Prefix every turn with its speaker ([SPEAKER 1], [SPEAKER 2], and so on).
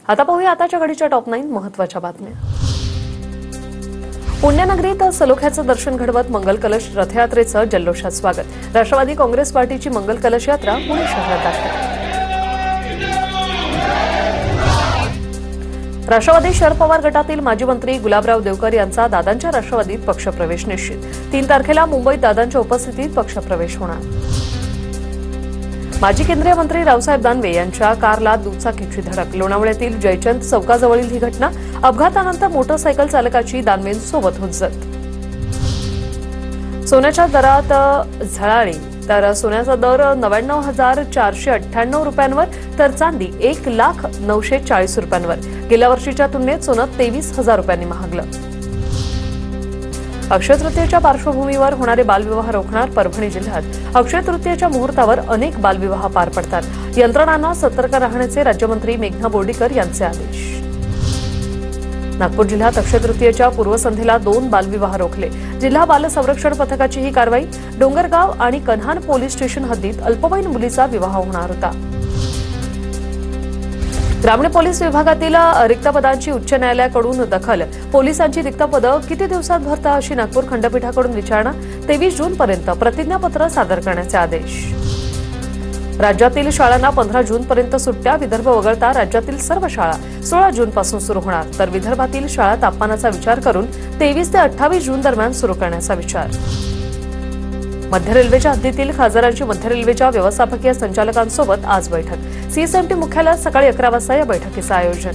[SPEAKER 1] आता पाहूया आताच्या घडीच्या टॉप 9 महत्त्वाच्या बातम्या। पुण्यनगरीत सलोख्याचं दर्शन घडवत मंगल कलश रथयात्रेचं जल्लोषात स्वागत। राष्ट्रवादी काँग्रेस पार्टीची मंगल कलश यात्रा पुणे शहरात दाखल। राष्ट्रवादी शरद पवार गटातील माजी मंत्री गुलाबराव देवकर यांचा दादांच्या राष्ट्रवादीत पक्षप्रवेश निश्चित। 3 तारखेला मुंबईत दादांच्या उपस्थितीत पक्षप्रवेश होणार। माजी केंद्रीय मंत्री रावसाहेब दानवे यांच्या कारला दुचाकीची धडक। लोणावळ्यातील जयचंद चौकाजवळील ही घटना। अपघातानंतर मोटरसायकल चालकाची दानवेंसोबत हुज्जत। सोन्याच्या दरात झळाळी, तर सोन्याचा दर 99,498 रुपयांवर, तर चांदी 1,09,40 रुपयांवर। गेल्या वर्षीच्या तुलनेत सोनं 23,000 रुपयांनी महागलं। अक्षय तृतीयेच्या पार्श्वभूमीवर होणारे बालविवाह रोखणार परभणी जिल्ह्यात। अक्षय तृतीयेच्या मुहूर्तावर अनेक बालविवाह पार पडतात। यंत्रणांना सतर्क राहण्याचे राज्यमंत्री मेघना बोर्डीकर यांचे आदेश। नागपूर जिल्ह्यात अक्षय तृतीयेच्या पूर्वसंध्येला 2 बालविवाह रोखले। जिल्हा बाल संरक्षण पथकाची ही कारवाई। डोंगरगाव आणि कन्हान पोलीस स्टेशन हद्दीत अल्पवयीन मुलीचा विवाह होणार होता। ग्रामीण पोलीस विभागातील रिक्त पदांची उच्च न्यायालयाकडून दखल। पोलिसांची रिक्त पदं किती दिवसात भरता अशी नागपूर खंडपीठाकडून विचारणा। 23 जूनपर्यंत प्रतिज्ञापत्र सादर करण्याचे आदेश। राज्यातील शाळांना 15 जूनपर्यंत सुट्ट्या। विदर्भ वगळता राज्यातील सर्व शाळा 16 जूनपासून सुरू होणार, तर विदर्भातील शाळा तापमानाचा विचार करून 23 ते 28 जून दरम्यान सुरू करण्याचा विचार। मध्य रेल्वेच्या हद्दीतील खासदारांची मध्य रेल्वेच्या व्यवस्थापकीय संचालकांसोबत आज बैठक। सीएसएमटी मुख्यालयात सकाळी 11 वाजता या बैठकीचं आयोजन।